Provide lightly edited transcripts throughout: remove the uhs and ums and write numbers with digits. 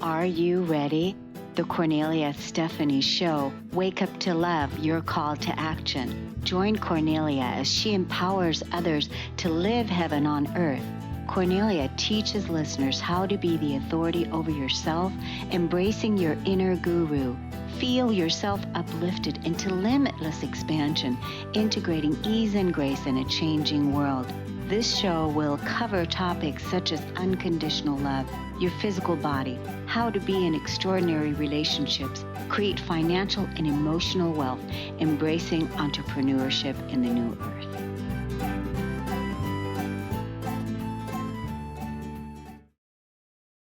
Are you ready? The Kornelia Stephanie Show. Wake up to love, your call to action. Join Kornelia as she empowers others to live heaven on earth. Kornelia teaches listeners how to be the authority over yourself, embracing your inner guru. Feel yourself uplifted into limitless expansion, integrating ease and grace in a changing world. This show will cover topics such as unconditional love, your physical body, how to be in extraordinary relationships, create financial and emotional wealth, embracing entrepreneurship in the new earth.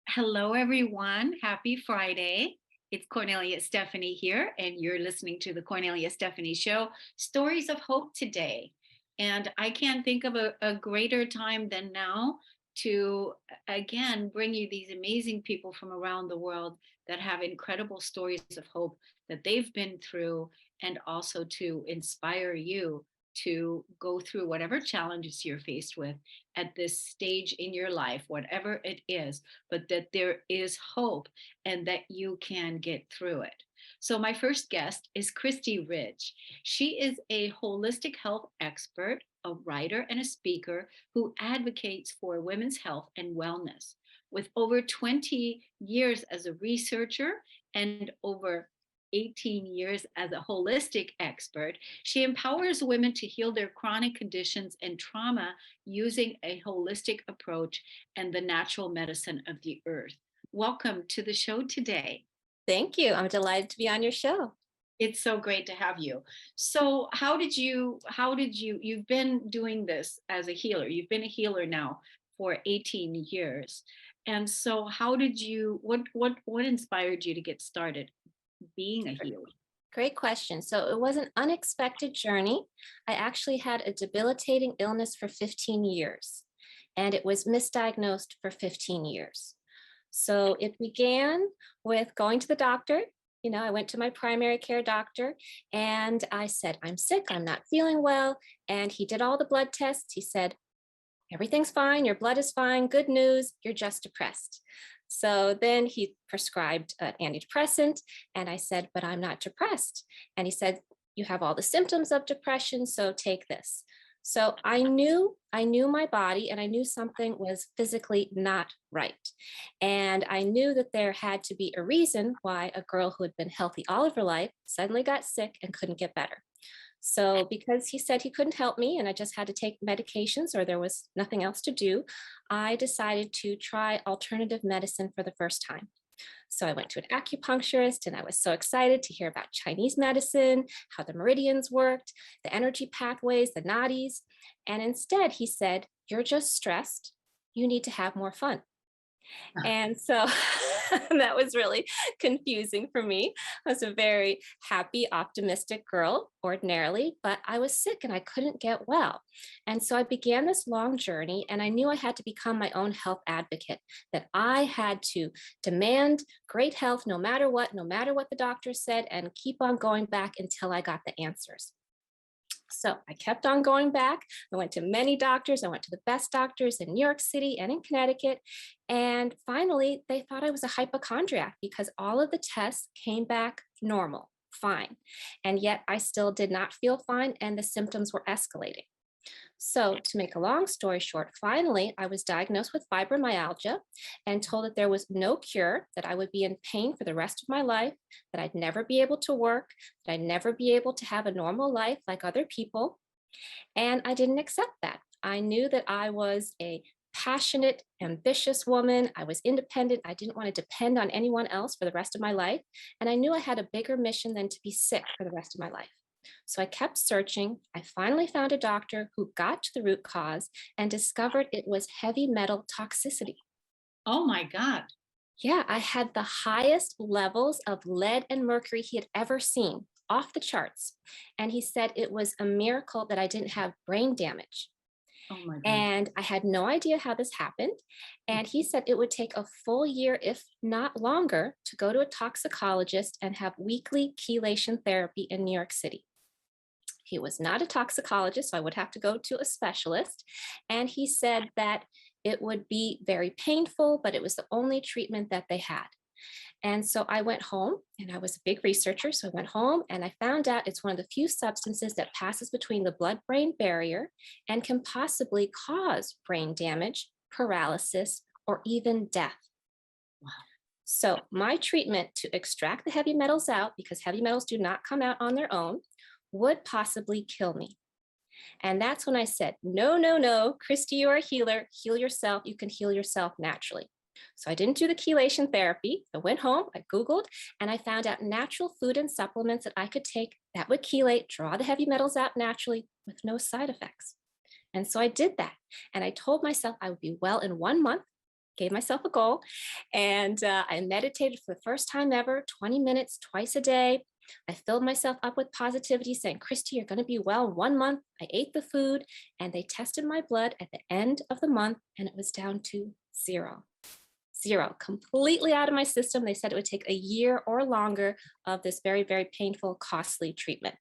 Hello, everyone. Happy Friday. It's Kornelia Stephanie here, and you're listening to the Kornelia Stephanie Show, Stories of Hope today. And I can't think of a greater time than now to, again, bring you these amazing people from around the world that have incredible stories of hope that they've been through, and also to inspire you to go through whatever challenges you're faced with at this stage in your life, whatever it is, but that there is hope and that you can get through it. So my first guest is Khristee Rich. She is a holistic health expert, a writer, and a speaker who advocates for women's health and wellness. With over 20 years as a researcher and over 18 years as a holistic expert, she empowers women to heal their chronic conditions and trauma using a holistic approach and the natural medicine of the earth. Welcome to the show today. Thank you. I'm delighted to be on your show. It's so great to have you. So you've been doing this as a healer. You've been a healer now for 18 years. And so what inspired you to get started being a healer? Great question. So it was an unexpected journey. I actually had a debilitating illness for 15 years, and it was misdiagnosed for 15 years. So it began with going to the doctor. I went to my primary care doctor and I said, I'm sick, I'm not feeling well. And he did all the blood tests. He said, everything's fine, your blood is fine, good news, you're just depressed. So then he prescribed an antidepressant and I said, but I'm not depressed. And he said, you have all the symptoms of depression, so take this. So I knew my body and I knew something was physically not right. And I knew that there had to be a reason why a girl who had been healthy all of her life suddenly got sick and couldn't get better. So because he said he couldn't help me and I just had to take medications or there was nothing else to do, I decided to try alternative medicine for the first time. So I went to an acupuncturist and I was so excited to hear about Chinese medicine, how the meridians worked, the energy pathways, the nadis. And instead he said, you're just stressed. You need to have more fun. And so that was really confusing for me. I was a very happy, optimistic girl ordinarily, but I was sick and I couldn't get well. And so I began this long journey and I knew I had to become my own health advocate, that I had to demand great health no matter what the doctor said, and keep on going back until I got the answers. So I kept on going back. I went to many doctors. I went to the best doctors in New York City and in Connecticut. And finally, they thought I was a hypochondriac because all of the tests came back normal, fine. And yet I still did not feel fine and the symptoms were escalating. So to make a long story short, finally, I was diagnosed with fibromyalgia and told that there was no cure, that I would be in pain for the rest of my life, that I'd never be able to work, that I'd never be able to have a normal life like other people. And I didn't accept that. I knew that I was a passionate, ambitious woman. I was independent. I didn't want to depend on anyone else for the rest of my life. And I knew I had a bigger mission than to be sick for the rest of my life. So I kept searching. I finally found a doctor who got to the root cause and discovered it was heavy metal toxicity. Oh my God. Yeah, I had the highest levels of lead and mercury he had ever seen, off the charts. And he said it was a miracle that I didn't have brain damage. Oh my God. And I had no idea how this happened. And he said it would take a full year, if not longer, to go to a toxicologist and have weekly chelation therapy in New York City. He was not a toxicologist, so I would have to go to a specialist. And he said that it would be very painful, but it was the only treatment that they had. And so I went home, and I was a big researcher. So I went home and I found out it's one of the few substances that passes between the blood-brain barrier and can possibly cause brain damage, paralysis, or even death. Wow. So my treatment to extract the heavy metals out, because heavy metals do not come out on their own, would possibly kill me. And that's when I said, no, no, no, Khristee, you're a healer. Heal yourself. You can heal yourself naturally. So I didn't do the chelation therapy. I went home, I Googled, and I found out natural food and supplements that I could take that would chelate, draw the heavy metals out naturally with no side effects. And so I did that. And I told myself I would be well in 1 month, gave myself a goal. And I meditated for the first time ever, 20 minutes twice a day. I filled myself up with positivity, saying, Khristee, you're going to be well in 1 month. I ate the food, and they tested my blood at the end of the month, and it was down to zero. Zero, completely out of my system. They said it would take a year or longer of this very, very painful, costly treatment.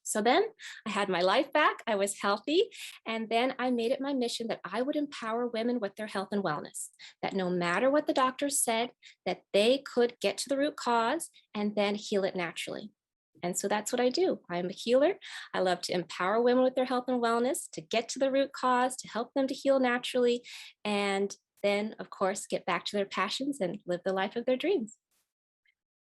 So then I had my life back. I was healthy. And then I made it my mission that I would empower women with their health and wellness, that no matter what the doctors said, that they could get to the root cause and then heal it naturally. And so that's what I do. I'm a healer. I love to empower women with their health and wellness, to get to the root cause, to help them to heal naturally, and then, of course, get back to their passions and live the life of their dreams.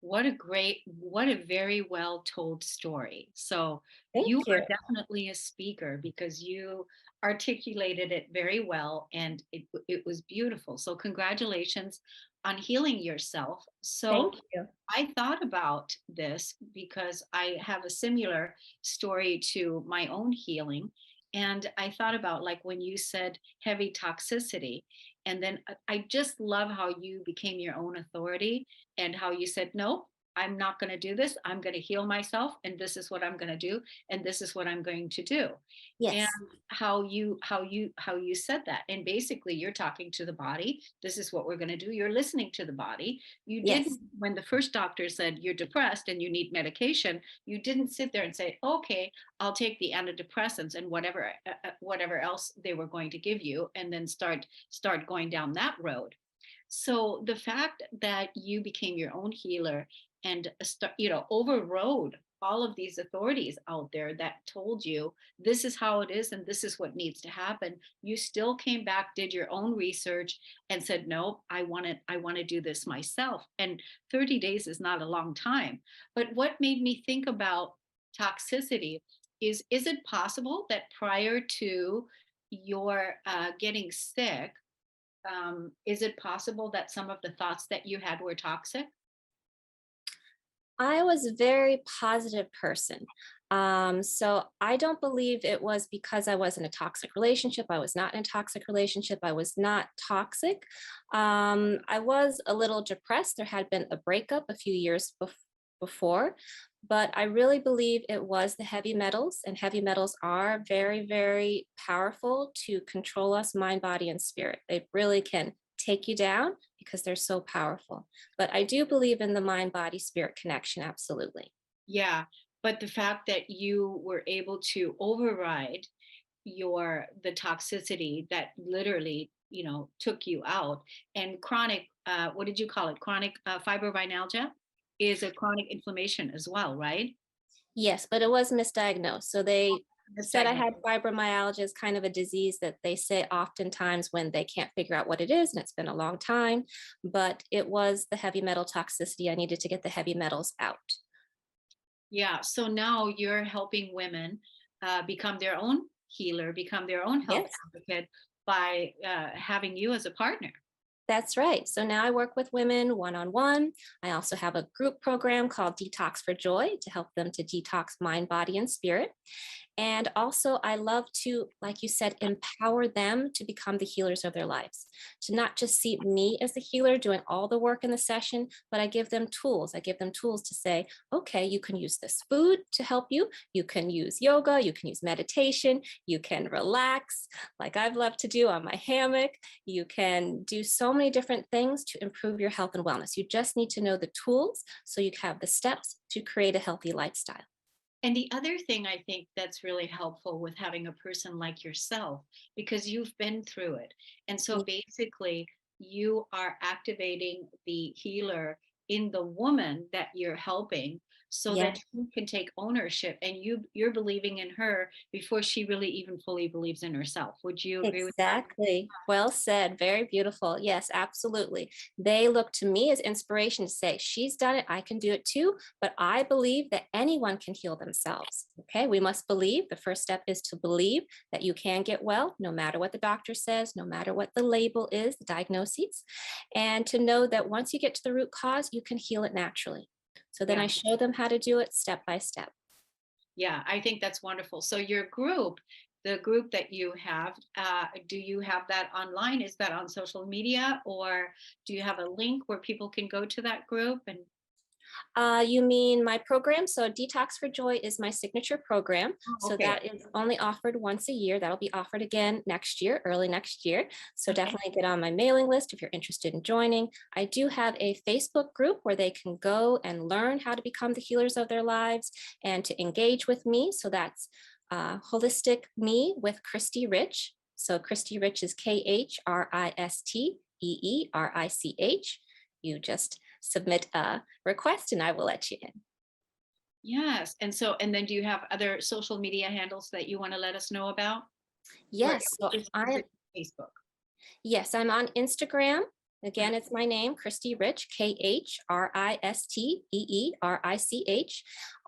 What a very well told story. So Thank you you. are definitely a speaker because you articulated it very well and it was beautiful. So congratulations on healing yourself. So Thank you. I thought about this because I have a similar story to my own healing. And I thought about like when you said heavy toxicity, and then I just love how you became your own authority and how you said, no, I'm not going to do this. I'm going to heal myself. And this is what I'm going to do. And this is what I'm going to do. And Yes. how you said that. And basically you're talking to the body. This is what we're going to do. You're listening to the body. You Yes. didn't, when the first doctor said you're depressed and you need medication, you didn't sit there and say, okay, I'll take the antidepressants and whatever else they were going to give you, and then start going down that road. So the fact that you became your own healer and overrode all of these authorities out there that told you this is how it is and this is what needs to happen, you still came back, did your own research, and said, no, I want to do this myself. And 30 days is not a long time. But what made me think about toxicity is it possible that prior to your getting sick, is it possible that some of the thoughts that you had were toxic? I was a very positive person. So I don't believe it was because I was in a toxic relationship. I was not in a toxic relationship. I was not toxic. I was a little depressed. There had been a breakup a few years before, but I really believe it was the heavy metals, and heavy metals are very, very powerful to control us, mind, body, and spirit. They really can take you down because they're so powerful. But I do believe in the mind, body, spirit connection. Absolutely. Yeah, but the fact that you were able to override the toxicity that literally, took you out, and chronic, what did you call it? Chronic fibromyalgia is a chronic inflammation as well, right? Yes, but it was misdiagnosed. So they said I Misdiagnosed. had fibromyalgia, is kind of a disease that they say oftentimes when they can't figure out what it is, and it's been a long time, but it was the heavy metal toxicity. I needed to get the heavy metals out. Yeah, so now you're helping women become their own healer, become their own health Yes. advocate by having you as a partner. That's right. So now I work with women one-on-one. I also have a group program called Detox for Joy to help them to detox mind, body, and spirit. And also, I love to, like you said, empower them to become the healers of their lives, to not just see me as the healer doing all the work in the session, but I give them tools. I give them tools to say, okay, you can use this food to help you. You can use yoga. You can use meditation. You can relax, like I've loved to do on my hammock. You can do so many different things to improve your health and wellness. You just need to know the tools so you have the steps to create a healthy lifestyle. And the other thing I think that's really helpful with having a person like yourself, because you've been through it. And so Yeah. basically, you are activating the healer in the woman that you're helping so that Yeah. she can take ownership, and you're believing in her before she really even fully believes in herself. Would you agree with that? Exactly. Well said. Very beautiful. Yes, absolutely. They look to me as inspiration to say, she's done it. I can do it too. But I believe that anyone can heal themselves. Okay. We must believe. The first step is to believe that you can get well, no matter what the doctor says, no matter what the label is, the diagnoses, and to know that once you get to the root cause, you can heal it naturally. So then Yeah. I show them how to do it step by step. Yeah, I think that's wonderful. So your group, the group that you have, do you have that online? Is that on social media, or do you have a link where people can go to that group? And You mean my program? So Detox for Joy is my signature program. oh, So okay, that is only offered once a year. That'll be offered again next year, early next year. So okay. definitely get on my mailing list if you're interested in joining. I do have a Facebook group where they can go and learn how to become the healers of their lives and to engage with me. So that's Holistic Me with Khristee Rich. So Khristee Rich is KHRISTEERICH. You just submit a request and I will let you in. Yes. And so, and then do you have other social media handles that you want to let us know about? Or Yes, so is it Facebook? yes, I'm on Instagram. Again, it's my name, Khristee Rich, KHRISTEERICH.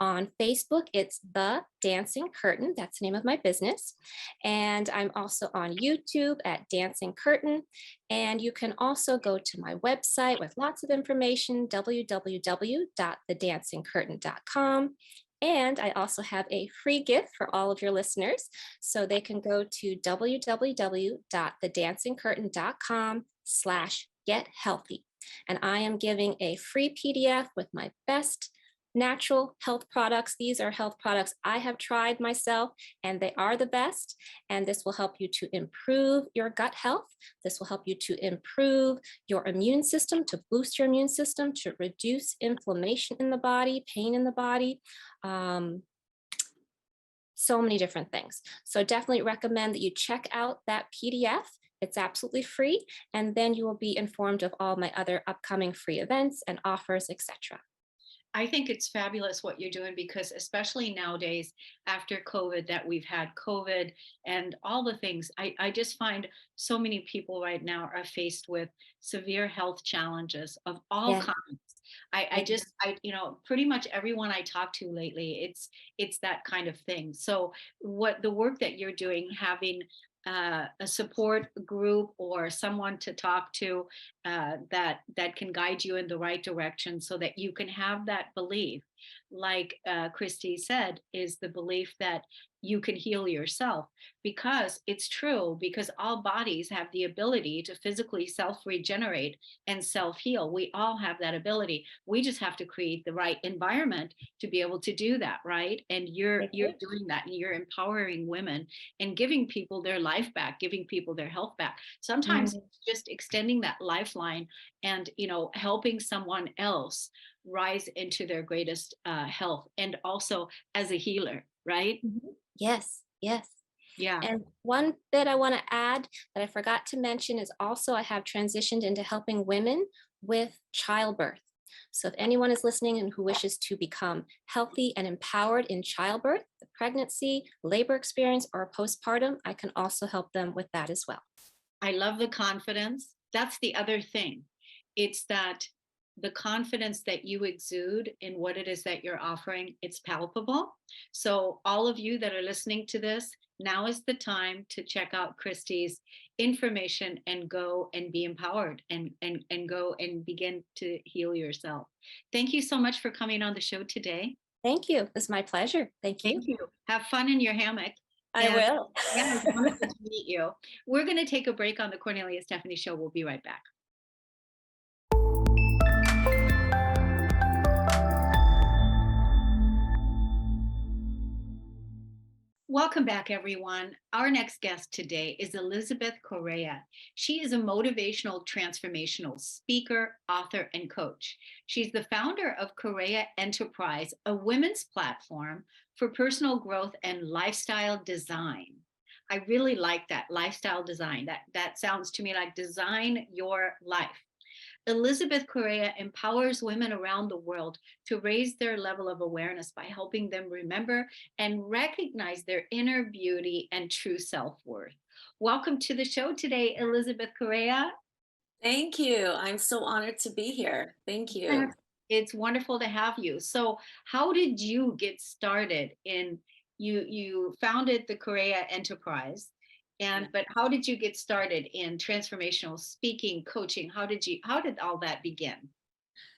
On Facebook, it's The Dancing Curtain. That's the name of my business. And I'm also on YouTube at Dancing Curtain. And you can also go to my website with lots of information, www.thedancingcurtain.com. And I also have a free gift for all of your listeners. So they can go to www.thedancingcurtain.com/get healthy. And I am giving a free PDF with my best natural health products. These are health products I have tried myself, and they are the best. And this will help you to improve your gut health. This will help you to improve your immune system, to boost your immune system, to reduce inflammation in the body, pain in the body. So many different things. So definitely recommend that you check out that PDF. It's absolutely free. And then you will be informed of all my other upcoming free events and offers, etc. I think it's fabulous what you're doing, because especially nowadays after COVID, that we've had COVID and all the things, I just find so many people right now are faced with severe health challenges of all Yeah. kinds. I just pretty much everyone I talk to lately, it's that kind of thing. So what the work that you're doing, having a support group or someone to talk to, that can guide you in the right direction so that you can have that belief, like Khristee said, is the belief that you can heal yourself, because it's true, because all bodies have the ability to physically self regenerate and self heal. We all have that ability. We just have to create the right environment to be able to do that, right? And you're Mhm. doing that, and you're empowering women and giving people their life back, giving people their health back. Sometimes Mm, it's just extending that lifeline and helping someone else rise into their greatest health, and also as a healer, right? mhm. Yes, yes. Yeah. And one bit I want to add that I forgot to mention is also I have transitioned into helping women with childbirth. So if anyone is listening and who wishes to become healthy and empowered in childbirth, the pregnancy, labor experience, or postpartum, I can also help them with that as well. I love the confidence. That's the other thing. It's that the confidence that you exude in what it is that you're offering, it's palpable. So all of you that are listening to this, now is the time to check out Khristee's information and go and be empowered, and go and begin to heal yourself. Thank you so much for coming on the show today. Thank you. It was my pleasure. Thank Thank you. you. Have fun in your hammock. I And will. yeah, it's wonderful to meet you. We're going to take a break on the Kornelia Stephanie Show. We'll be right back. Welcome back, everyone. Our next guest today is Elizabeth Correia. She is a motivational transformational speaker, author, and coach. She's the founder of Correia Enterprise, a women's platform for personal growth and lifestyle design. I really like that, lifestyle design. That sounds to me like design your life. Elizabeth Correia empowers women around the world to raise their level of awareness by helping them remember and recognize their inner beauty and true self-worth. Welcome to the show today, Elizabeth Correia. Thank you. I'm so honored to be here. Thank you. It's wonderful to have you. So, how did you get started in you founded the Correia Enterprise, and Yeah. but how did you get started in transformational speaking, coaching? How did all that begin?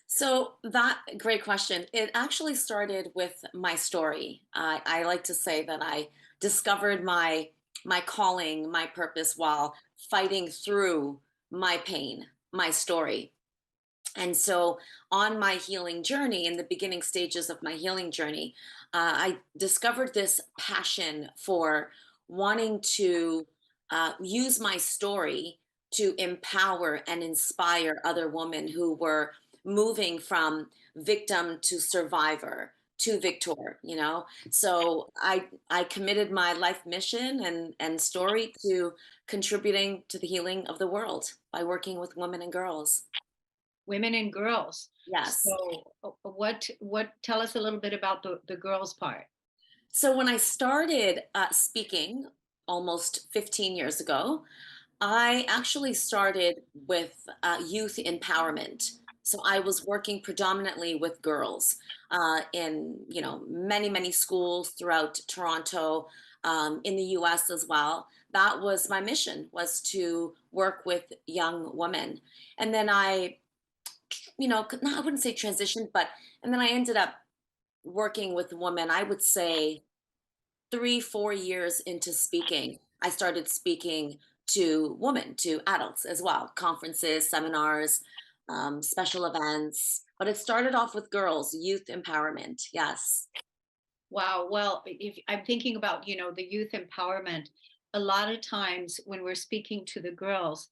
So that great question. It actually started with my story. I like to say that I discovered my calling, my purpose while fighting through my pain, my story. And so, on my healing journey, in the beginning stages of my healing journey, I discovered this passion for wanting to use my story to empower and inspire other women who were moving from victim to survivor to victor. So I committed my life mission and story to contributing to the healing of the world by working with women and girls. Women and girls. Yes. So, what tell us a little bit about the girls part. So when I started speaking almost 15 years ago, I actually started with youth empowerment. So I was working predominantly with girls in many schools throughout Toronto, in the U.S. as well. That was my mission, was to work with young women, and then I wouldn't say transitioned, but and then I ended up working with women. I would say 3 4 years into speaking, I started speaking to women, to adults as well, conferences, seminars, special events. But it started off with girls, youth empowerment. Yes. Wow. Well, if I'm thinking about, the youth empowerment, a lot of times when we're speaking to the girls,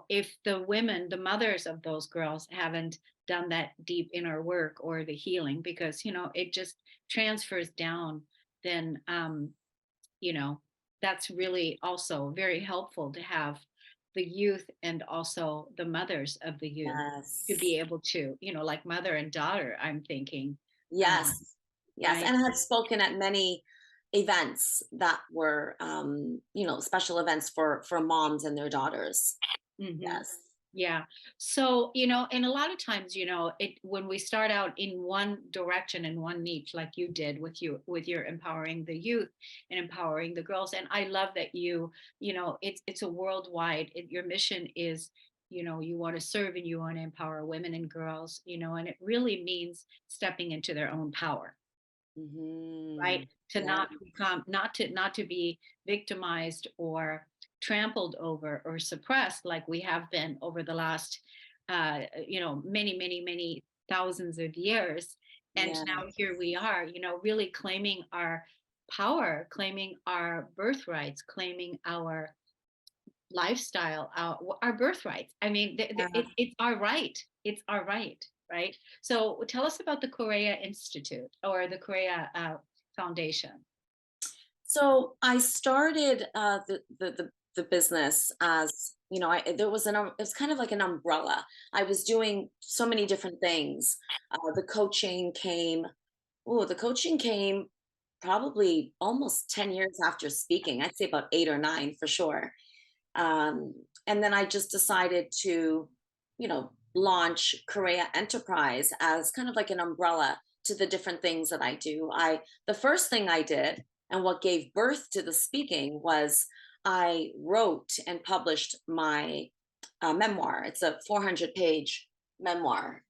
if the women, the mothers of those girls haven't done that deep inner work or the healing, because, it just transfers down, then, you know, that's really also very helpful to have the youth and also the mothers of the youth to Yes. be able to, like mother and daughter, I'm thinking, um, Yes. Yes. right? And I have spoken at many events that were, special events for moms and their daughters. Hmm. Yes. Yeah. So, and a lot of times, it when we start out in one direction and one niche, like you did with your empowering the youth and empowering the girls. And I love that it's a worldwide, your mission is, you want to serve and you want to empower women and girls, and it really means stepping into their own power, right? To Yeah. not become, not to be victimized or trampled over or suppressed like we have been over the last many thousands of years. And Yeah. now here we are, really claiming our power, claiming our birthrights, claiming our lifestyle, our birthrights. I mean, it's our right. It's our right, right? So tell us about the Correia Institute or the Correia Foundation. So I started the business as there was it was kind of like an umbrella. I was doing so many different things. The coaching came. Oh, the coaching came probably almost 10 years after speaking. I'd say about 8 or 9 for sure. Um, and then I just decided to, launch Correia Enterprise as kind of like an umbrella to the different things that I do. The first thing I did, and what gave birth to the speaking, was I wrote and published my memoir. It's a 400-page memoir.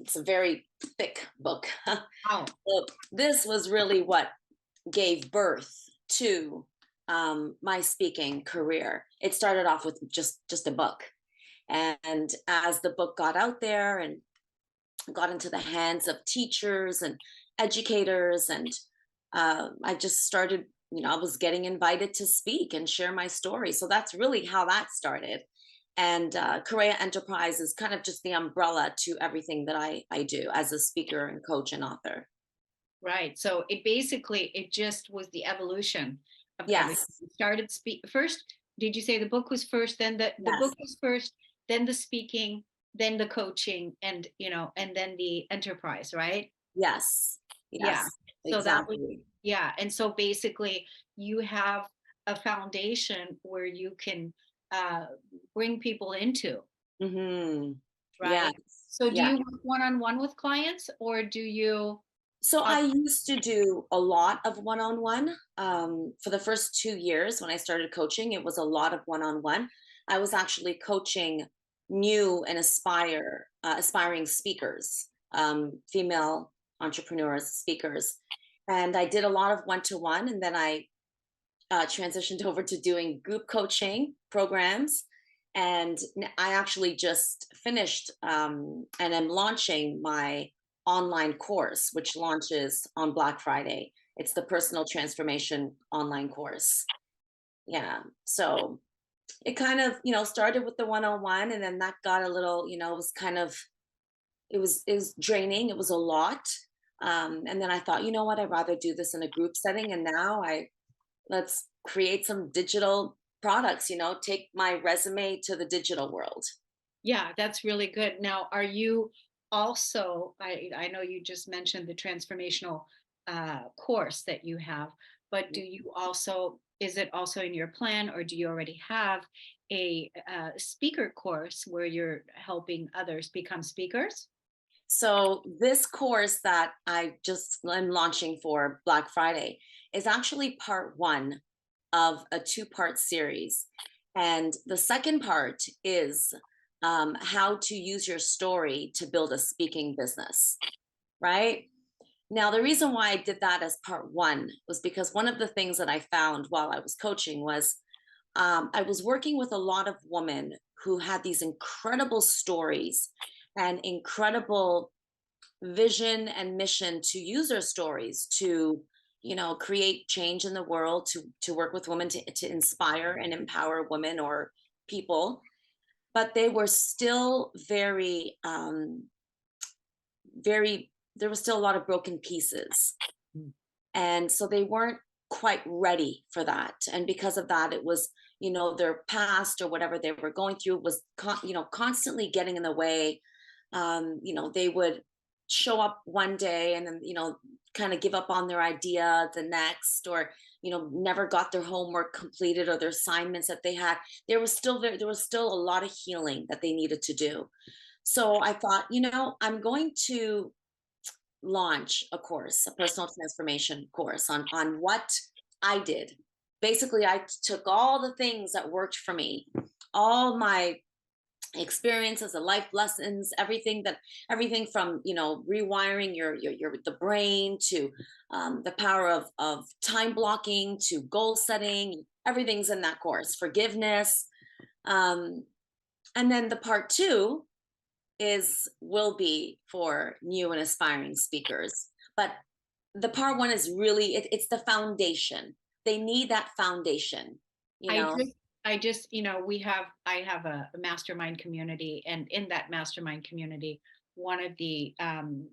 It's a very thick book. Wow. So this was really what gave birth to my speaking career. It started off with just a book, and as the book got out there and got into the hands of teachers and educators, and I just started. I was getting invited to speak and share my story. So that's really how that started. And Correia Enterprise is kind of just the umbrella to everything that I do as a speaker and coach and author. Right. So it basically, it just was the evolution of everything. Yes, You started first, did you say the book was first, then the yes, book was first, then the speaking, then the coaching, and and then the enterprise, right? yes, Yeah. yes, So that was, exactly. yeah. And so basically you have a foundation where you can uh bring people into, Hmm. Yes, right? So do yeah. you work one-on-one with clients, or do you So uh, I used to do a lot of one-on-one. For the first 2 years when I started coaching, it was a lot of one-on-one. I was actually coaching new and aspiring speakers, female entrepreneurs, speakers, and I did a lot of one-to-one, and then I transitioned over to doing group coaching programs. And I actually just finished and I'm launching my online course, which launches on Black Friday. It's the personal transformation online course. Yeah. So it kind of, started with the one-on-one, and then that got a little, it was kind of, it was draining. It was a lot. And then I thought, you know what, I'd rather do this in a group setting. And now let's create some digital products, take my resume to the digital world. Yeah, that's really good. Now, are you also, I know you just mentioned the transformational course that you have, but do you also, is it also in your plan, or do you already have a speaker course where you're helping others become speakers? So this course that I'm launching for Black Friday is actually part one of a two-part series. And the second part is how to use your story to build a speaking business, right? Now, the reason why I did that as part one was because one of the things that I found while I was coaching was I was working with a lot of women who had these incredible stories and incredible vision and mission to use their stories to, create change in the world, to work with women to inspire and empower women or people. But they were still very, there was still a lot of broken pieces. And so they weren't quite ready for that. And because of that, it was, their past or whatever they were going through was constantly getting in the way. They would show up one day and then, kind of give up on their idea the next, or never got their homework completed or their assignments that they had. There was still a lot of healing that they needed to do. So I thought, I'm going to launch a course, a personal transformation course on what I did. Basically, I took all the things that worked for me, all my experiences, the life lessons, everything from rewiring your the brain to the power of time blocking to goal setting. Everything's in that course. Forgiveness, um, and then the part two will be for new and aspiring speakers. But the part one is really it's the foundation. They need that foundation, you I know. just, I have a mastermind community, and in that mastermind community, one of the um,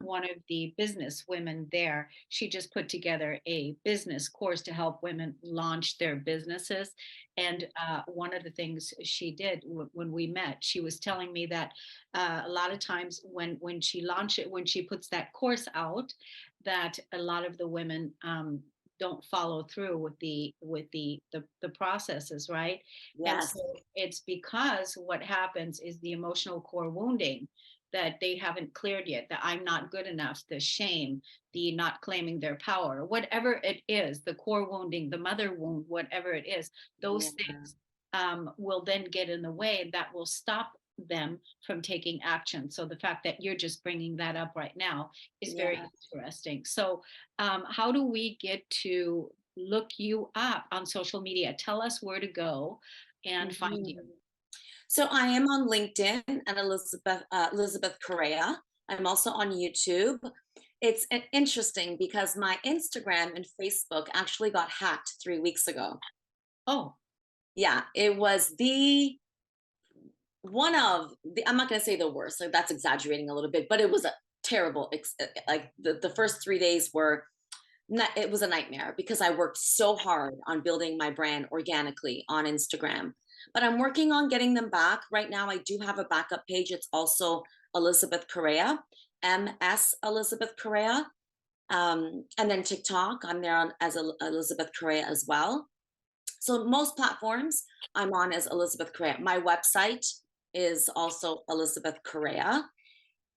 one of the business women there, she just put together a business course to help women launch their businesses. And one of the things she did when we met, she was telling me that a lot of times when she launched it, when she puts that course out, that a lot of the women don't follow through with the processes, right? And Yes. so it's because what happens is the emotional core wounding that they haven't cleared yet, that I'm not good enough, the shame, the not claiming their power, whatever it is, the core wounding, the mother wound, whatever it is, those Yeah. things will then get in the way, and that will stop them from taking action. So the fact that you're just bringing that up right now is very Yeah. interesting. So how do we get to look you up on social media? Tell us where to go and find you. Mhm. So I am on LinkedIn at Elizabeth Correia. I'm also on YouTube. It's interesting because my Instagram and Facebook actually got hacked 3 weeks ago. Oh, Yeah, it was one of the, I'm not going to say the worst, like that's exaggerating a little bit, but it was a terrible. Like the first 3 days were it was a nightmare because I worked so hard on building my brand organically on Instagram. But I'm working on getting them back. Right now, I do have a backup page. It's also Elizabeth Correia, MS Elizabeth Correia. And then TikTok, I'm there as Elizabeth Correia as well. So most platforms I'm on as Elizabeth Correia. My website is also Elizabeth Correia.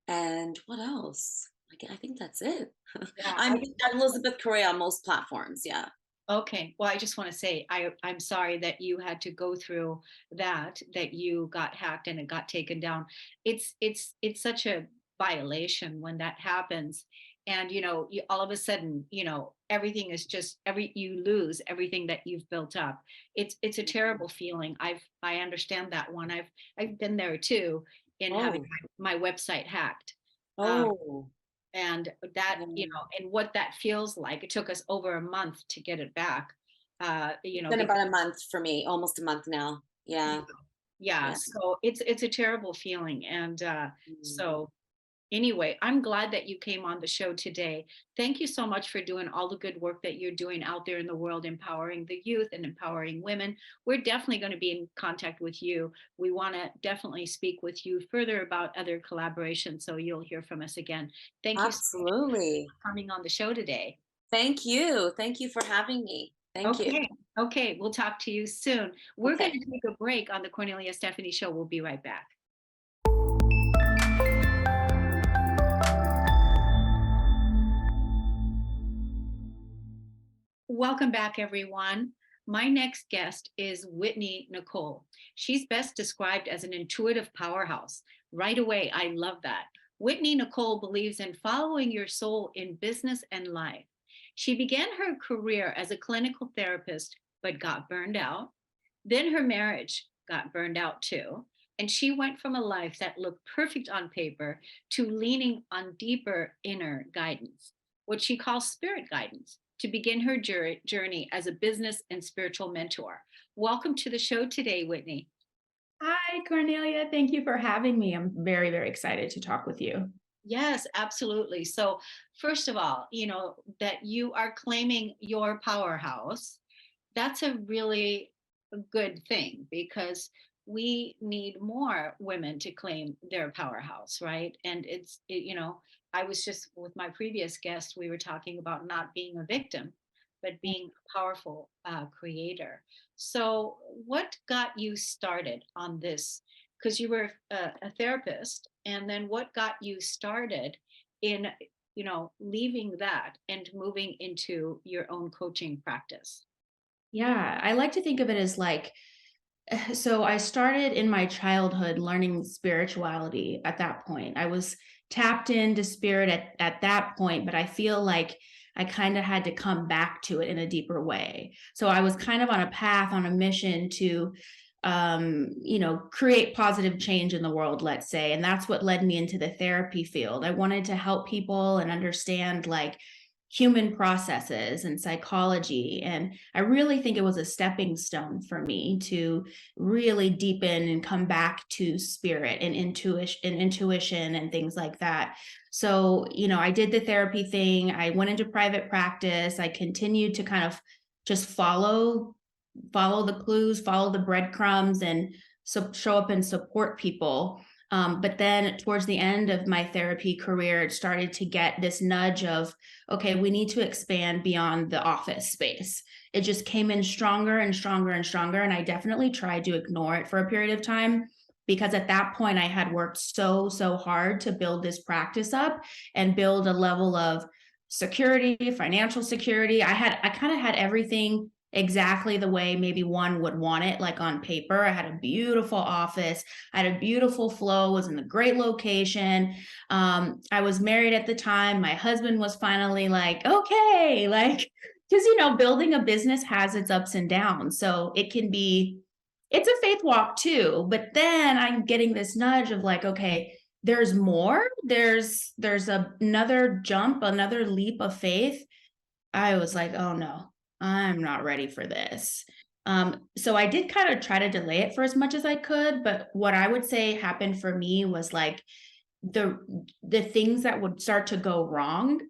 And what else? I think that's it. Yeah. I'm Elizabeth Correia on most platforms. Yeah. Okay. Well, I just want to say I'm sorry that you had to go through that you got hacked and it got taken down. It's such a violation when that happens. And you all of a sudden, everything is just you lose everything that you've built up. It's a terrible feeling. I understand that one. I've been there too in having Oh, my website hacked. Um, oh, and that yeah. and what that feels like. It took us over a month to get it back. It's been Because about a month for me, almost a month now. yeah, Yeah. yeah, Yeah. so it's a terrible feeling. And Mm. so anyway, I'm glad that you came on the show today. Thank you so much for doing all the good work that you're doing out there in the world, empowering the youth and empowering women. We're definitely going to be in contact with you. We want to definitely speak with you further about other collaborations, so you'll hear from us again. Thank you so much Absolutely. for coming on the show today. Thank you. Thank you for having me. Thank you. Okay. Okay. We'll talk to you soon. We're going Okay. to take a break on the Kornelia Stephanie Show. We'll be right back. Welcome back, everyone. My next guest is Whitnee Nicole. She's best described as an intuitive powerhouse. Right away, I love that. Whitnee Nicole believes in following your soul in business and life. She began her career as a clinical therapist, but got burned out. Then her marriage got burned out too. And she went from a life that looked perfect on paper to leaning on deeper inner guidance, what she calls spirit guidance, to begin her journey as a business and spiritual mentor. Welcome to the show today, Whitnee. Hi, Cornelia. Thank you for having me. I'm very, very excited to talk with you. Yes, absolutely. So, first of all, that you are claiming your powerhouse, that's a really good thing, because we need more women to claim their powerhouse, right? And I was just with my previous guest, we were talking about not being a victim, but being a powerful creator. So, what got you started on this? Because you were a therapist, and then what got you started in leaving that and moving into your own coaching practice? Yeah, I like to think of it as like, so I started in my childhood learning spirituality at that point. I was tapped into spirit at that point, but I feel like I kind of had to come back to it in a deeper way. So I was kind of on a path, on a mission to create positive change in the world, let's say. And that's what led me into the therapy field. I wanted to help people and understand like human processes and psychology. And I really think it was a stepping stone for me to really deepen and come back to spirit and intuition and things like that. So, I did the therapy thing. I went into private practice. I continued to kind of just follow the clues, follow the breadcrumbs, and show up and support people. But then towards the end of my therapy career, it started to get this nudge of, okay, we need to expand beyond the office space. It just came in stronger and stronger and stronger. And I definitely tried to ignore it for a period of time, because at that point I had worked so hard to build this practice up and build a level of security, financial security. I kind of had everything exactly the way maybe one would want it, like on paper. I had a beautiful office, I had a beautiful flow, was in a great location. I was married at the time. My husband was finally like, okay, like, because building a business has its ups and downs. So it's a faith walk too. But then I'm getting this nudge of like, okay, there's more. There's another jump, another leap of faith. I was like, oh no, I'm not ready for this. So I did kind of try to delay it for as much as I could. But what I would say happened for me was like, the things that would start to go wrong,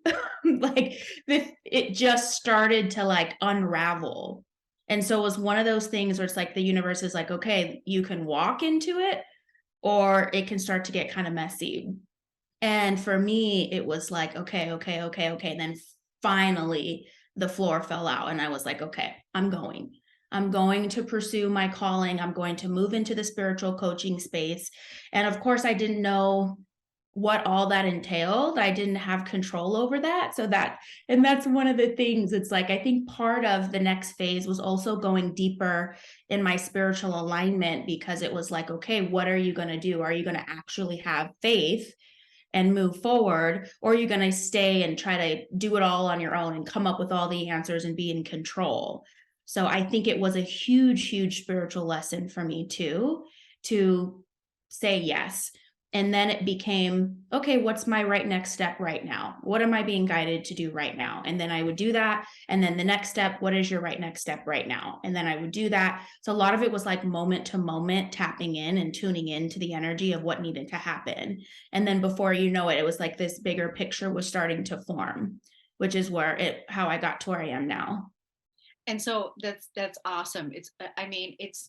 like it just started to like unravel. And so it was one of those things where it's like the universe is like, okay, you can walk into it, or it can start to get kind of messy. And for me, it was like, okay, okay, okay, okay. And then finally the floor fell out and I was like, okay, I'm going to pursue my calling. I'm going to move into the spiritual coaching space. And of course, I didn't know what all that entailed. I didn't have control over that. And that's one of the things. It's like, I think part of the next phase was also going deeper in my spiritual alignment, because it was like, okay, what are you going to do? Are you going to actually have faith and move forward, or are you going to stay and try to do it all on your own and come up with all the answers and be in control? So I think it was a huge spiritual lesson for me too, to say yes. And then it became, okay, what's my right next step right now? What am I being guided to do right now? And then I would do that. And then the next step, what is your right next step right now? And then I would do that. So a lot of it was like moment to moment, tapping in and tuning into the energy of what needed to happen. And then before you know it, it was like this bigger picture was starting to form, which is how I got to where I am now. And so that's awesome. I mean, it's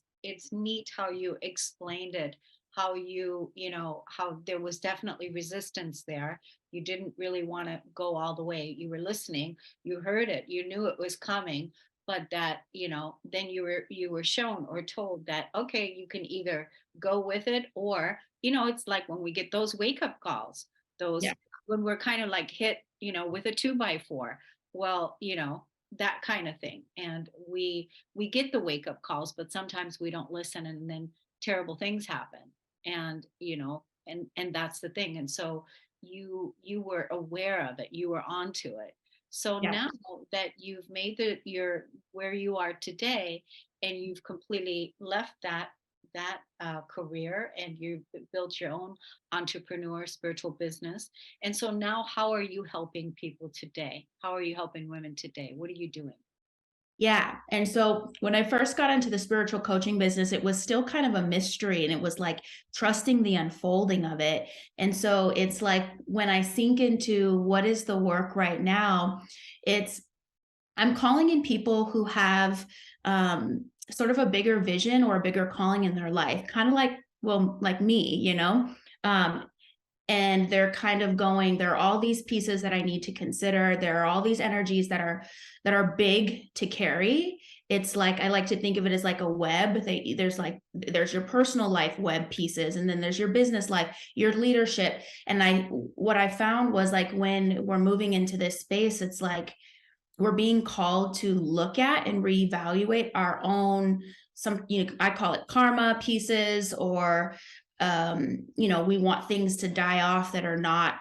neat how you explained it, how how there was definitely resistance there. You didn't really want to go all the way. You were listening, you heard it, you knew it was coming, but that, then you were shown or told that, okay, you can either go with it, or, it's like when we get those wake up calls, those Yeah. when we're kind of like hit, with a 2x4. Well, that kind of thing. And we get the wake up calls, but sometimes we don't listen, and then terrible things happen. And and that's the thing. And so you were aware of it, you were onto it. So Yeah. now that you've made your where you are today, and you've completely left that career, and you've built your own entrepreneur spiritual business. And so now, how are you helping people today? How are you helping women today? What are you doing? Yeah. And so when I first got into the spiritual coaching business, it was still kind of a mystery, and it was like trusting the unfolding of it. And so it's like when I sink into what is the work right now, I'm calling in people who have sort of a bigger vision or a bigger calling in their life, kind of like, well, like me, um, and they're kind of going, there are all these pieces that I need to consider. There are all these energies that are big to carry. It's like, I like to think of it as like a web. There's your personal life web pieces, and then there's your business life, your leadership. And what I found was, like, when we're moving into this space, it's like we're being called to look at and reevaluate our own, I call it karma pieces, or we want things to die off that are not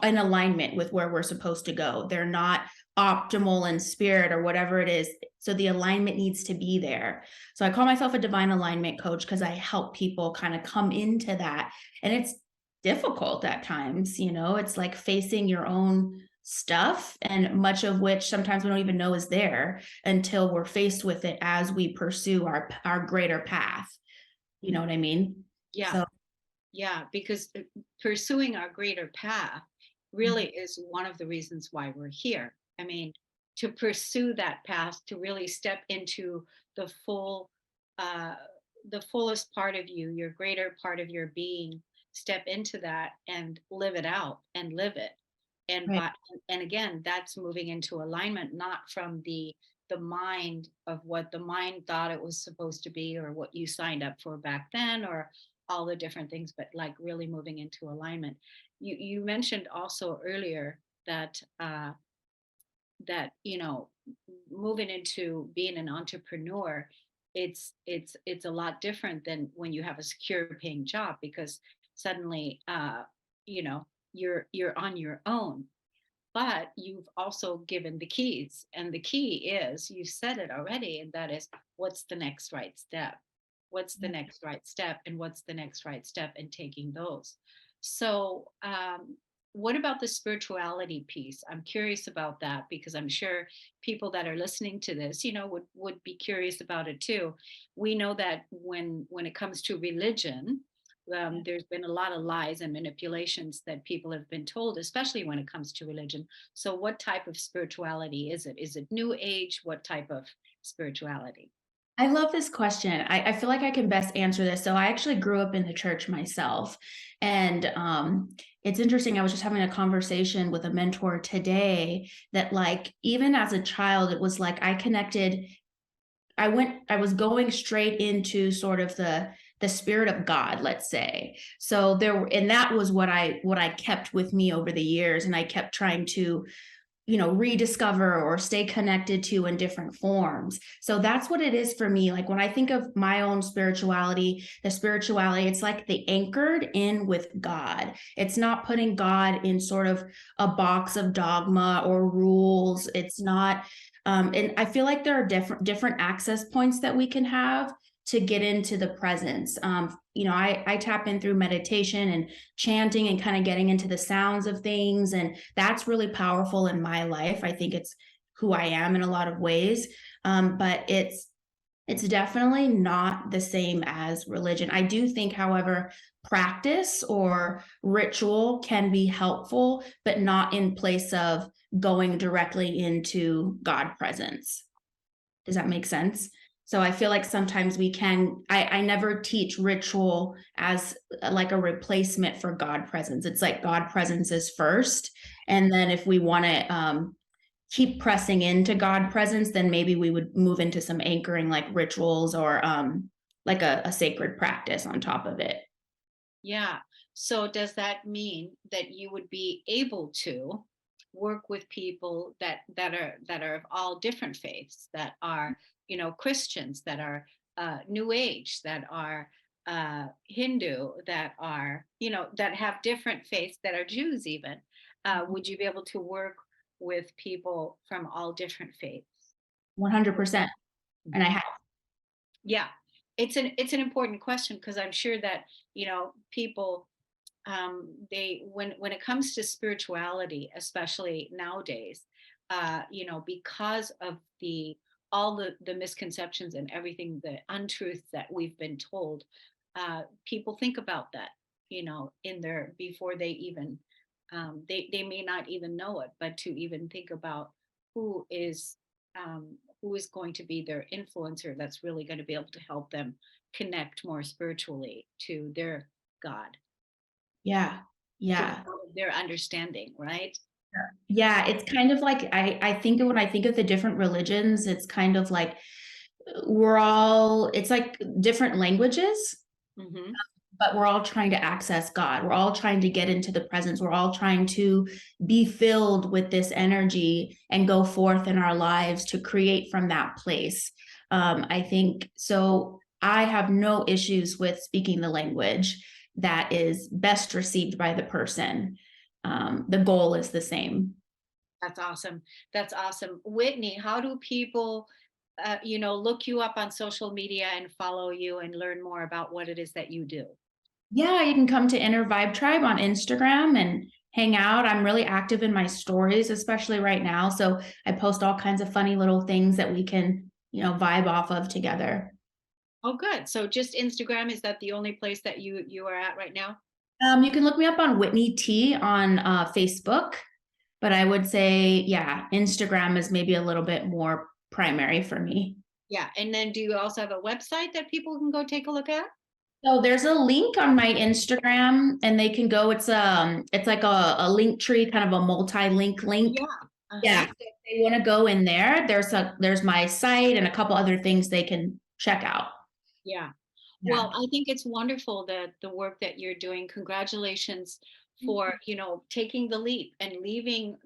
in alignment with where we're supposed to go. They're not optimal in spirit or whatever it is. So the alignment needs to be there. So I call myself a divine alignment coach, because I help people kind of come into that. And it's difficult at times, it's like facing your own stuff, and much of which sometimes we don't even know is there until we're faced with it as we pursue our greater path. You know what I mean? Yeah. So Yeah, because pursuing our greater path really is one of the reasons why we're here. I mean, to pursue that path, to really step into the full, uh, the fullest part of you, your greater part of your being, step into that and live it out and live it. And right. by and again, that's moving into alignment, not from the mind of what the mind thought it was supposed to be, or what you signed up for back then, or all the different things, but like really moving into alignment. You mentioned also earlier that that moving into being an entrepreneur, it's a lot different than when you have a secure paying job, because suddenly you know you're on your own, but you've also given the keys, and the key is, you said it already, and that is, what's the next right step? What's the next right step, and what's the next right step, and taking those. So what about the spirituality piece? I'm curious about that, because I'm sure people that are listening to this, would be curious about it too. We know that when it comes to religion, there's been a lot of lies and manipulations that people have been told, especially when it comes to religion. So what type of spirituality is it? Is it new age? What type of spirituality? I love this question. I feel like I can best answer this. So I actually grew up in the church myself. And it's interesting. I was just having a conversation with a mentor today that, like, even as a child, it was like I connected. I was going straight into sort of the spirit of God, let's say. So and that was what I kept with me over the years. And I kept trying to, rediscover or stay connected to in different forms. So that's what it is for me. Like when I think of my own spirituality, it's like they anchored in with God. It's not putting God in sort of a box of dogma or rules. It's not, and I feel like there are different access points that we can have to get into the presence. I tap in through meditation and chanting and kind of getting into the sounds of things. And that's really powerful in my life. I think it's who I am in a lot of ways. But it's definitely not the same as religion. I do think, however, practice or ritual can be helpful, but not in place of going directly into God presence. Does that make sense? So I feel like sometimes I never teach ritual as like a replacement for God presence. It's like God presence is first. And then if we want to keep pressing into God presence, then maybe we would move into some anchoring like rituals or like a sacred practice on top of it. Yeah. So does that mean that you would be able to work with people that are of all different faiths, that are, Christians, that are New Age, that are Hindu, that are, that have different faiths, that are Jews even? Would you be able to work with people from all different faiths? 100%. And I have. Yeah, it's an important question, because I'm sure that people, they when it comes to spirituality, especially nowadays, because of all the misconceptions and everything, the untruths that we've been told, people think about that, in their before they even, they may not even know it, but to even think about who is who is going to be their influencer, that's really going to be able to help them connect more spiritually to their God, Yeah. to Yeah. their understanding, right? Yeah. It's kind of like, I think when I think of the different religions, it's kind of like it's like different languages, Hmm. but we're all trying to access God. We're all trying to get into the presence. We're all trying to be filled with this energy and go forth in our lives to create from that place. I think so. I have no issues with speaking the language that is best received by the person. The goal is the same. That's awesome. That's awesome. Whitney, how do people, look you up on social media and follow you and learn more about what it is that you do? Yeah, you can come to Inner Vibe Tribe on Instagram and hang out. I'm really active in my stories, especially right now. So I post all kinds of funny little things that we can, vibe off of together. Oh, good. So just Instagram, is that the only place that you are at right now? You can look me up on Whitney T on Facebook, but I would say, yeah, Instagram is maybe a little bit more primary for me. Yeah. And then do you also have a website that people can go take a look at? So there's a link on my Instagram and they can go, it's like a link tree, kind of a multi-link link. Yeah. Yeah. Uh-huh. So if they want to go in there, there's my site and a couple other things they can check out. Yeah. Yeah. Well, I think it's wonderful that the work that you're doing. Congratulations for, taking the leap and leaving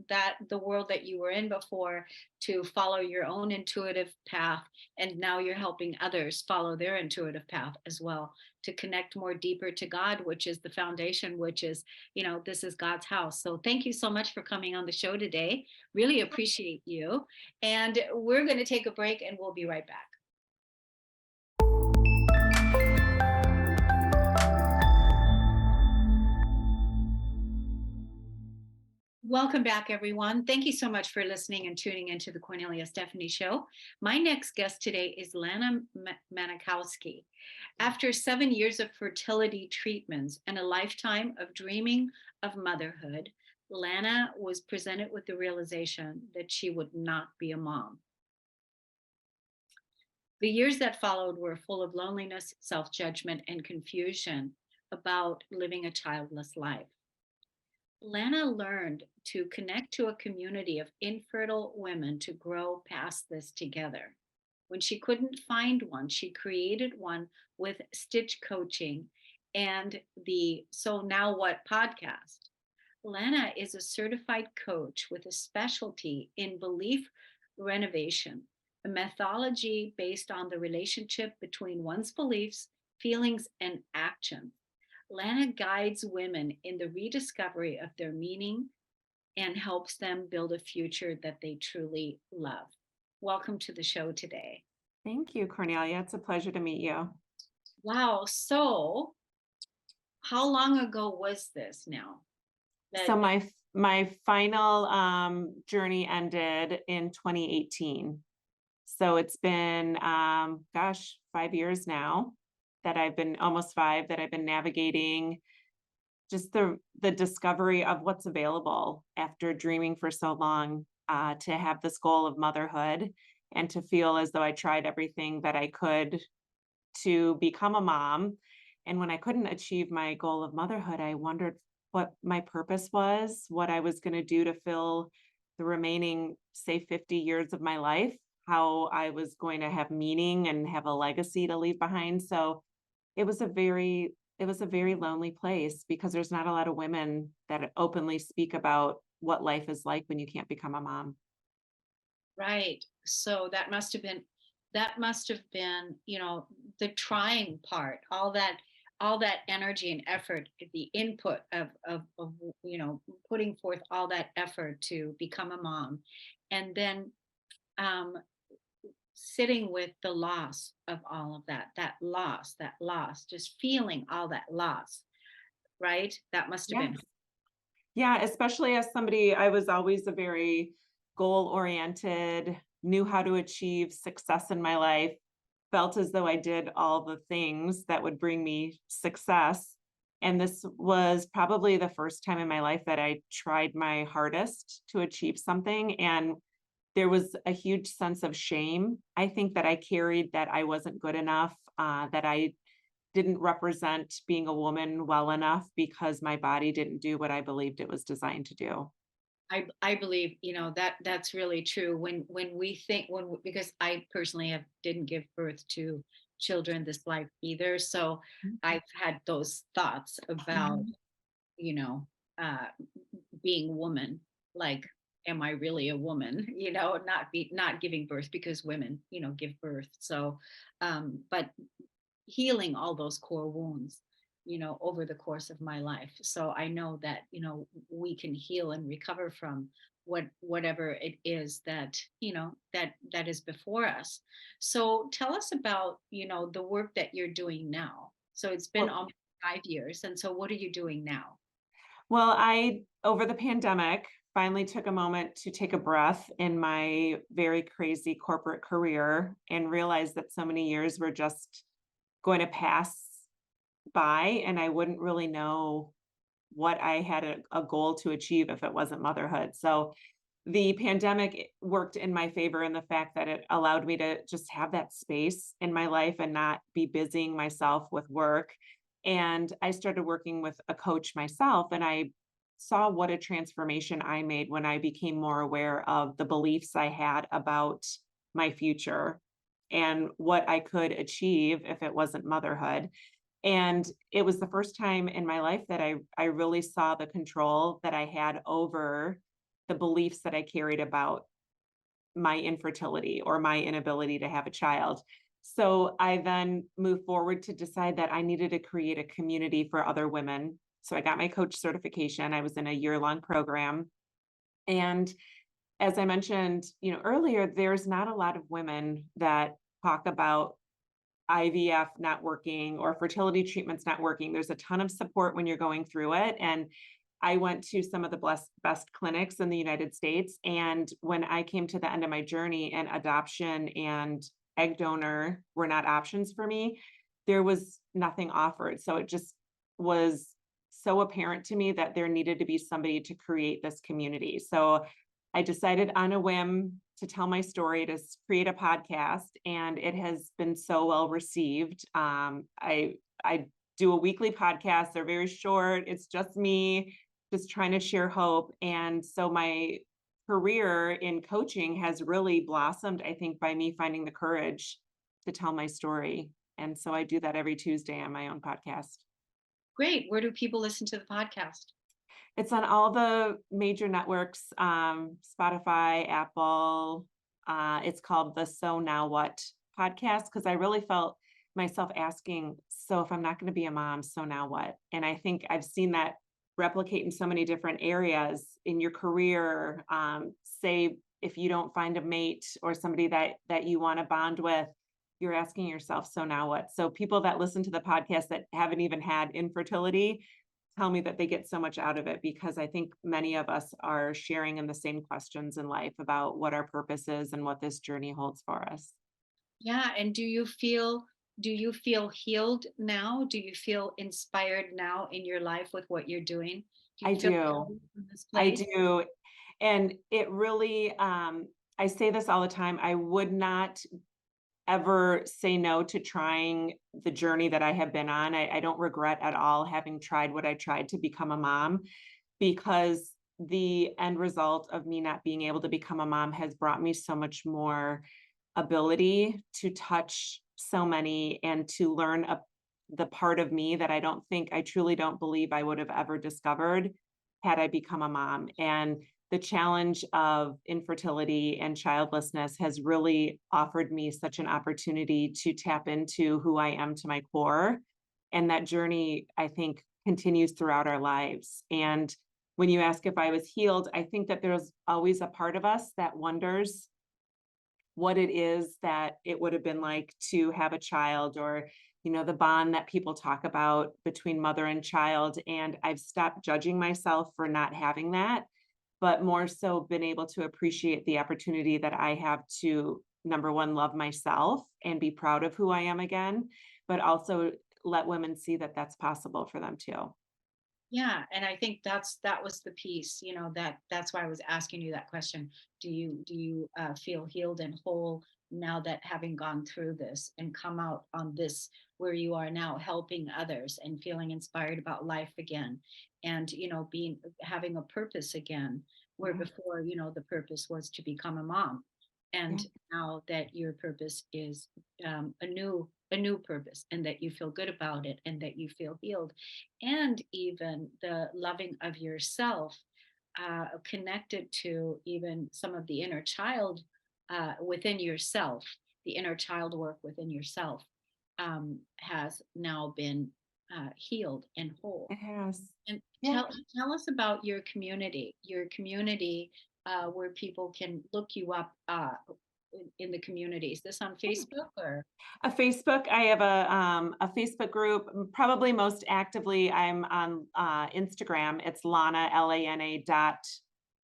the world that you were in before to follow your own intuitive path. And now you're helping others follow their intuitive path as well, to connect more deeper to God, which is the foundation, which is, this is God's house. So thank you so much for coming on the show today. Really appreciate you. And we're going to take a break and we'll be right back. Welcome back, everyone. Thank you so much for listening and tuning into the Kornelia Stephanie Show. My next guest today is Lana Manikowski. After 7 years of fertility treatments and a lifetime of dreaming of motherhood, Lana was presented with the realization that she would not be a mom. The years that followed were full of loneliness, self-judgment, and confusion about living a childless life. Lana learned to connect to a community of infertile women to grow past this together. When she couldn't find one, she created one with Stitch Coaching and the So Now What podcast. Lana is a certified coach with a specialty in belief renovation, a methodology based on the relationship between one's beliefs, feelings, and actions. Lana guides women in the rediscovery of their meaning and helps them build a future that they truly love. Welcome to the show today. Thank you, Kornelia. It's a pleasure to meet you. Wow. So, how long ago was this now? So my final journey ended in 2018. So it's been 5 years now that I've been almost 5 that I've been navigating just the discovery of what's available after dreaming for so long, to have this goal of motherhood and to feel as though I tried everything that I could to become a mom. And when I couldn't achieve my goal of motherhood, I wondered what my purpose was, what I was going to do to fill the remaining, say, 50 years of my life, how I was going to have meaning and have a legacy to leave behind. So it was a very lonely place because there's not a lot of women that openly speak about what life is like when you can't become a mom. Right. So that must have been, the trying part, all that energy and effort, the input of putting forth all that effort to become a mom. And then um, sitting with the loss of all of that loss, just feeling all that loss, right? That must have been. Yeah, especially as somebody, I was always a very goal-oriented, knew how to achieve success in my life, felt as though I did all the things that would bring me success. And this was probably the first time in my life that I tried my hardest to achieve something. And there was a huge sense of shame. I think that I carried that I wasn't good enough, that I didn't represent being a woman well enough because my body didn't do what I believed it was designed to do. I believe that's really true when we think because I personally didn't give birth to children this life either, so I've had those thoughts about you know uh being woman, like, am I really a woman, not giving birth, because women give birth. So but healing all those core wounds over the course of my life, so I know that we can heal and recover from whatever it is that that is before us. So tell us about the work that you're doing now. So it's been Well, almost 5 years, and so what are you doing now? well, over the pandemic, finally took a moment to take a breath in my very crazy corporate career and realized that so many years were just going to pass by and I wouldn't really know what I had a goal to achieve if it wasn't motherhood. So the pandemic worked in my favor in the fact that it allowed me to just have that space in my life and not be busying myself with work. And I started working with a coach myself, and I saw what a transformation I made when I became more aware of the beliefs I had about my future and what I could achieve if it wasn't motherhood. And it was the first time in my life that I really saw the control that I had over the beliefs that I carried about my infertility or my inability to have a child. So I then moved forward to decide that I needed to create a community for other women. So I got my coach certification. I was in a year-long program. And as I mentioned, earlier, there's not a lot of women that talk about IVF not working or fertility treatments not working. There's a ton of support when you're going through it. And I went to some of the best clinics in the United States. And when I came to the end of my journey and adoption and egg donor were not options for me, there was nothing offered. So it just was so apparent to me that there needed to be somebody to create this community. So I decided on a whim to tell my story, to create a podcast, and it has been so well received. I do a weekly podcast. They're very short. It's just me, just trying to share hope. And so my career in coaching has really blossomed, I think, by me finding the courage to tell my story. And so I do that every Tuesday on my own podcast. Great. Where do people listen to the podcast? It's on all the major networks, Spotify, Apple. It's called the So Now What podcast, because I really felt myself asking, so if I'm not going to be a mom, so now what? And I think I've seen that replicate in so many different areas in your career. Say if you don't find a mate or somebody that you want to bond with, you're asking yourself, so now what? So people that listen to the podcast that haven't even had infertility tell me that they get so much out of it, because I think many of us are sharing in the same questions in life about what our purpose is and what this journey holds for us. Yeah. And do you feel healed now? Do you feel inspired now in your life with what you're doing? Do you I feel do. healed from this I place? do. And it really, I say this all the time, I would not ever say no to trying the journey that I have been on. I don't regret at all having tried what I tried to become a mom, because the end result of me not being able to become a mom has brought me so much more ability to touch so many and to learn the part of me that I truly don't believe I would have ever discovered had I become a mom. And the challenge of infertility and childlessness has really offered me such an opportunity to tap into who I am to my core. And that journey, I think, continues throughout our lives. And when you ask if I was healed, I think that there's always a part of us that wonders what it is that it would have been like to have a child, or the bond that people talk about between mother and child. And I've stopped judging myself for not having that, but more so been able to appreciate the opportunity that I have to, number one, love myself and be proud of who I am again, but also let women see that that's possible for them too. Yeah, and I think that was the piece, that's why I was asking you that question. Do you feel healed and whole now that having gone through this and come out on this where you are now, helping others and feeling inspired about life again, and having a purpose again, where Yeah. before the purpose was to become a mom, Yeah. and now that your purpose is a new purpose, and that you feel good about it, and that you feel healed, and even the loving of yourself, connected to even some of the inner child within yourself, the inner child work within yourself, has now been healed and whole. It has. And Yeah. tell us about your community, where people can look you up in the community. Is this on Facebook or? A Facebook. I have a Facebook group. Probably most actively, I'm on Instagram. It's Lana, Lana dot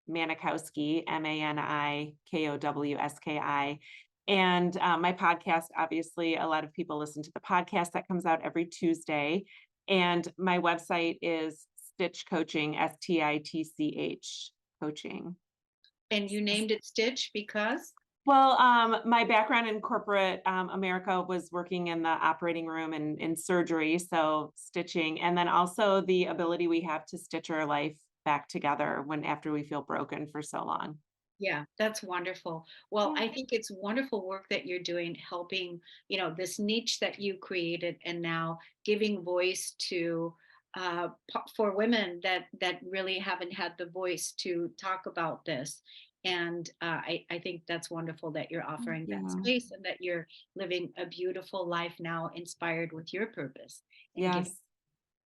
Manikowski, Manikowski. And my podcast, obviously, a lot of people listen to the podcast that comes out every Tuesday. And my website is Stitch Coaching, STITCH Coaching. And you named it Stitch because? Well, my background in corporate America was working in the operating room and in surgery, so stitching, and then also the ability we have to stitch our life back together after we feel broken for so long. Yeah, that's wonderful. Well, Yeah. I think it's wonderful work that you're doing, helping, this niche that you created, and now giving voice to for women that really haven't had the voice to talk about this. And I think that's wonderful that you're offering that Yeah. space, and that you're living a beautiful life now, inspired with your purpose. And Yes.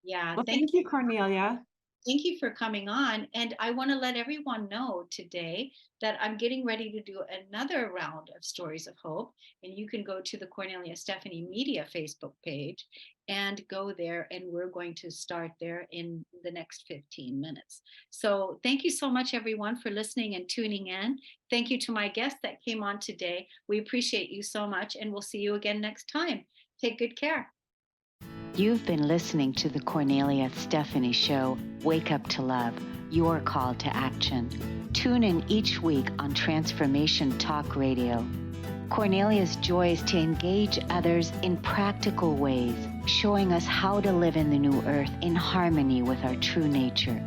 yeah, Well, thank thank you, Cornelia. Thank you for coming on. And I want to let everyone know today that I'm getting ready to do another round of Stories of Hope. And you can go to the Kornelia Stephanie Media Facebook page and go there. And we're going to start there in the next 15 minutes. So thank you so much, everyone, for listening and tuning in. Thank you to my guest that came on today. We appreciate you so much. And we'll see you again next time. Take good care. You've been listening to the Kornelia Stephanie Show, Wake Up to Love, your call to action. Tune in each week on Transformation Talk Radio. Kornelia's joy is to engage others in practical ways, showing us how to live in the new earth in harmony with our true nature.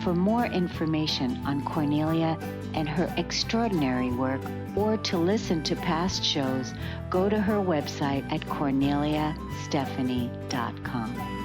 For more information on Kornelia and her extraordinary work, or to listen to past shows, go to her website at korneliastephanie.com.